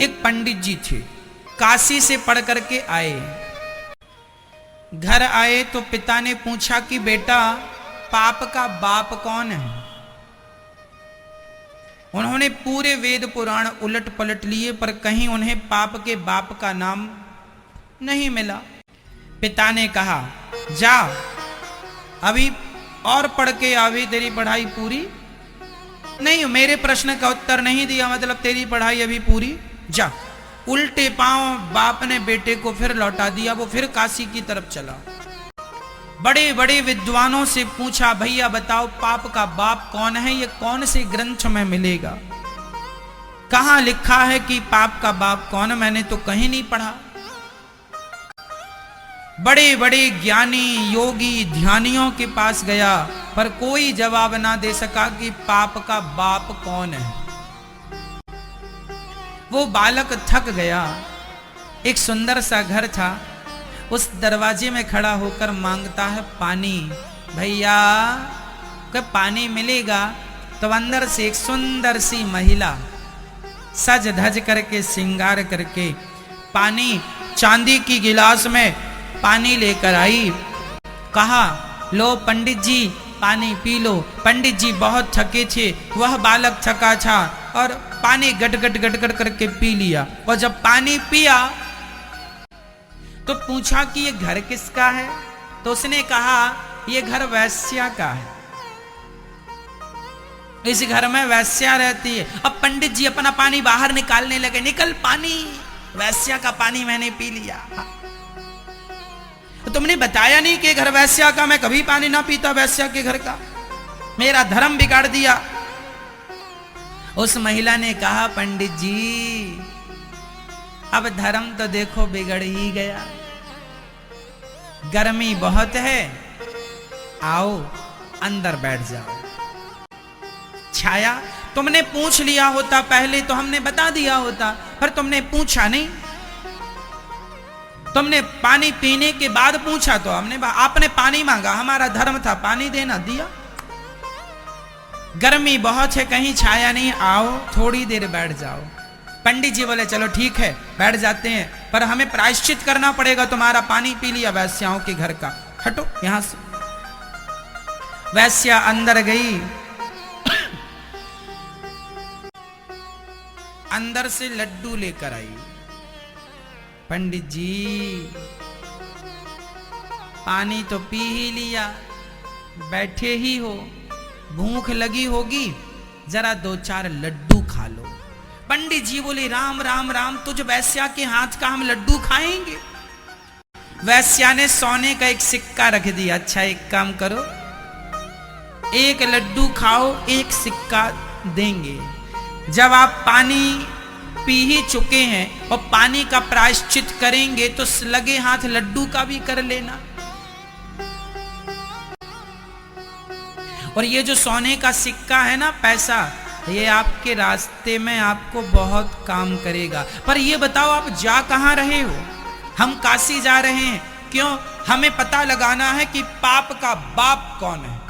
एक पंडित जी थे, काशी से पढ़ करके आए। घर आए तो पिता ने पूछा कि बेटा पाप का बाप कौन है। उन्होंने पूरे वेद पुराण उलट पलट लिए पर कहीं उन्हें पाप के बाप का नाम नहीं मिला। पिता ने कहा जा अभी और पढ़ के अभी तेरी पढ़ाई पूरी नहीं, मेरे प्रश्न का उत्तर नहीं दिया मतलब तेरी पढ़ाई अभी पूरी, जा। उल्टे पांव बाप ने बेटे को फिर लौटा दिया। वो फिर काशी की तरफ चला। बड़े बड़े विद्वानों से पूछा भैया बताओ पाप का बाप कौन है, ये कौन से ग्रंथ में मिलेगा, कहां लिखा है कि पाप का बाप कौन है, मैंने तो कहीं नहीं पढ़ा। बड़े बड़े ज्ञानी योगी ध्यानियों के पास गया पर कोई जवाब ना दे सका कि पाप का बाप कौन है। वो बालक थक गया। एक सुंदर सा घर था, उस दरवाजे में खड़ा होकर मांगता है पानी। भैया कब पानी मिलेगा? तो अंदर से एक सुंदर सी महिला सज धज करके श्रृंगार करके पानी चांदी की गिलास में पानी लेकर आई। कहा लो पंडित जी पानी पी लो। पंडित जी बहुत थके थे, वह बालक थका था और पानी गट गट गट गट करके पी लिया। और जब पानी पिया तो पूछा कि ये घर किसका है? तो उसने कहा ये घर वैश्या का है, इस घर में वैश्या रहती है। अब पंडित जी अपना पानी बाहर निकालने लगे। निकल पानी, वैश्या का पानी मैंने पी लिया। तो तुमने बताया नहीं कि घर वैश्या का, मैं कभी पानी ना पीता वैश्या के घर का, मेरा धर्म बिगाड़ दिया। उस महिला ने कहा पंडित जी अब धर्म तो देखो बिगड़ ही गया, गर्मी बहुत है, आओ अंदर बैठ जाओ। छाया तुमने पूछ लिया होता पहले तो हमने बता दिया होता, पर तुमने पूछा नहीं। तुमने पानी पीने के बाद पूछा तो आपने पानी मांगा, हमारा धर्म था पानी देना, दिया। गर्मी बहुत है, कहीं छाया नहीं, आओ थोड़ी देर बैठ जाओ। पंडित जी बोले चलो ठीक है बैठ जाते हैं, पर हमें प्रायश्चित करना पड़ेगा, तुम्हारा पानी पी लिया वैश्याओं के घर का, हटो यहां से। वैश्या अंदर गई, अंदर से लड्डू लेकर आई। पंडित जी पानी तो पी ही लिया, बैठे ही हो, भूख लगी होगी, जरा 2-4 लड्डू खा लो। पंडित जी बोले राम राम राम, तुझ वैश्या के हाथ का हम लड्डू खाएंगे? वैश्या ने सोने का एक सिक्का रख दिया। अच्छा एक काम करो, एक लड्डू खाओ, एक सिक्का देंगे। जब आप पानी पी ही चुके हैं और पानी का प्रायश्चित करेंगे तो लगे हाथ लड्डू का भी कर लेना। और ये जो सोने का सिक्का है ना, पैसा, ये आपके रास्ते में आपको बहुत काम करेगा। पर ये बताओ आप जा कहां रहे हो? हम काशी जा रहे हैं। क्यों? हमें पता लगाना है कि पाप का बाप कौन है।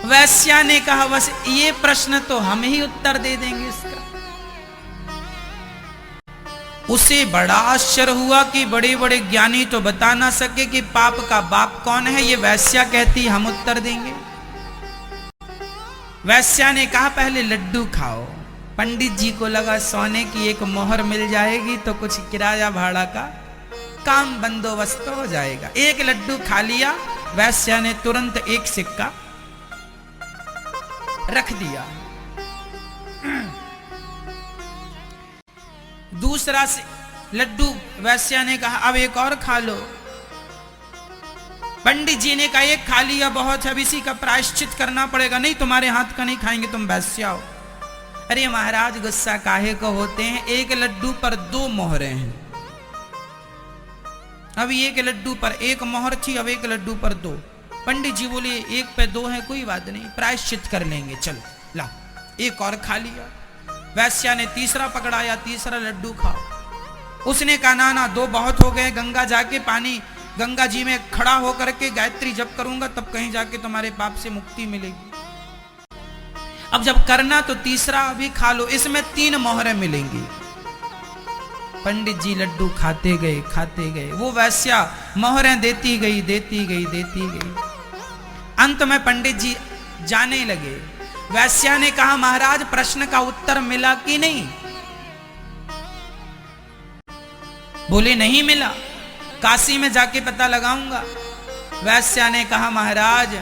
वैश्या ने कहा बस ये प्रश्न तो हम ही उत्तर दे देंगे इसका। उसे बड़ा आश्चर्य हुआ कि बड़े बड़े ज्ञानी तो बता ना सके कि पाप का बाप कौन है, ये वैश्या कहती हम उत्तर देंगे। वैश्या ने कहा पहले लड्डू खाओ। पंडित जी को लगा सोने की एक मोहर मिल जाएगी तो कुछ किराया भाड़ा का काम बंदोबस्त हो जाएगा। एक लड्डू खा लिया, वैश्या ने तुरंत एक सिक्का रख दिया। दूसरा लड्डू वैश्या ने कहा अब एक और खा लो। पंडित जी ने कहा एक खा लिया बहुत है, अब इसी का प्रायश्चित करना पड़ेगा। नहीं तुम्हारे हाथ का नहीं खाएंगे, तुम वैश्या हो। अरे महाराज गुस्सा काहे को होते हैं, एक लड्डू पर 2 मोहरें हैं। अभी एक लड्डू पर 1 मोहर थी, अब एक लड्डू पर 2। पंडित जी बोले 1 पे 2 है, कोई बात नहीं, प्रायश्चित कर लेंगे, चलो ला। एक और खा लिया। वैश्या ने तीसरा पकड़ाया, तीसरा लड्डू खाओ। उसने कहा ना ना 2 बहुत हो गए, गंगा जाके पानी गंगा जी में खड़ा होकर के गायत्री जप करूंगा तब कहीं जाके तुम्हारे पाप से मुक्ति मिलेगी। अब जब करना तो तीसरा भी खा लो, इसमें 3 मोहरें मिलेंगी। पंडित जी लड्डू खाते गए, वो वैश्या मोहरें देती गई। अंत में पंडित जी जाने लगे। वैश्या ने कहा, महाराज प्रश्न का उत्तर मिला कि नहीं? बोले नहीं मिला, काशी में जाके पता लगाऊंगा। वैश्या ने कहा, महाराज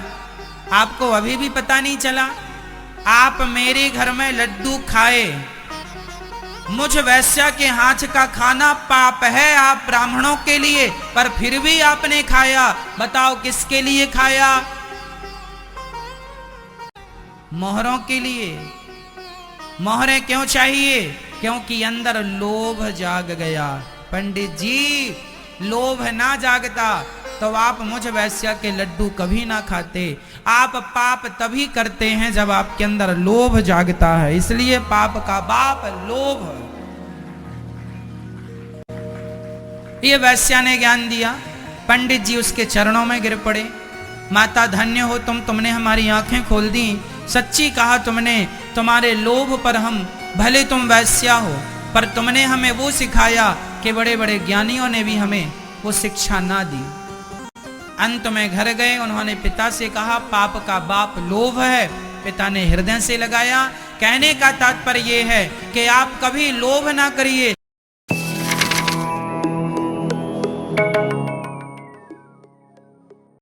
आपको अभी भी पता नहीं चला? आप मेरे घर में लड्डू खाए, मुझ वैश्या के हाथ का खाना पाप है आप ब्राह्मणों के लिए, पर फिर भी आपने खाया। बताओ किसके लिए खाया? मोहरों के लिए। मोहरें क्यों चाहिए? क्योंकि अंदर लोभ जाग गया। पंडित जी लोभ ना जागता तो आप मुझ वैश्या के लड्डू कभी ना खाते। आप पाप तभी करते हैं जब आपके अंदर लोभ जागता है, इसलिए पाप का बाप लोभ। ये वैश्या ने ज्ञान दिया। पंडित जी उसके चरणों में गिर पड़े। माता धन्य हो तुमने हमारी आंखें खोल दी। सच्ची कहा तुमने, तुम्हारे लोभ पर हम, भले तुम वैश्या हो पर तुमने हमें वो सिखाया कि बड़े बड़े ज्ञानियों ने भी हमें वो शिक्षा ना दी। अंत में घर गए, उन्होंने पिता से कहा पाप का बाप लोभ है। पिता ने हृदय से लगाया। कहने का तात्पर्य यह है कि आप कभी लोभ ना करिए,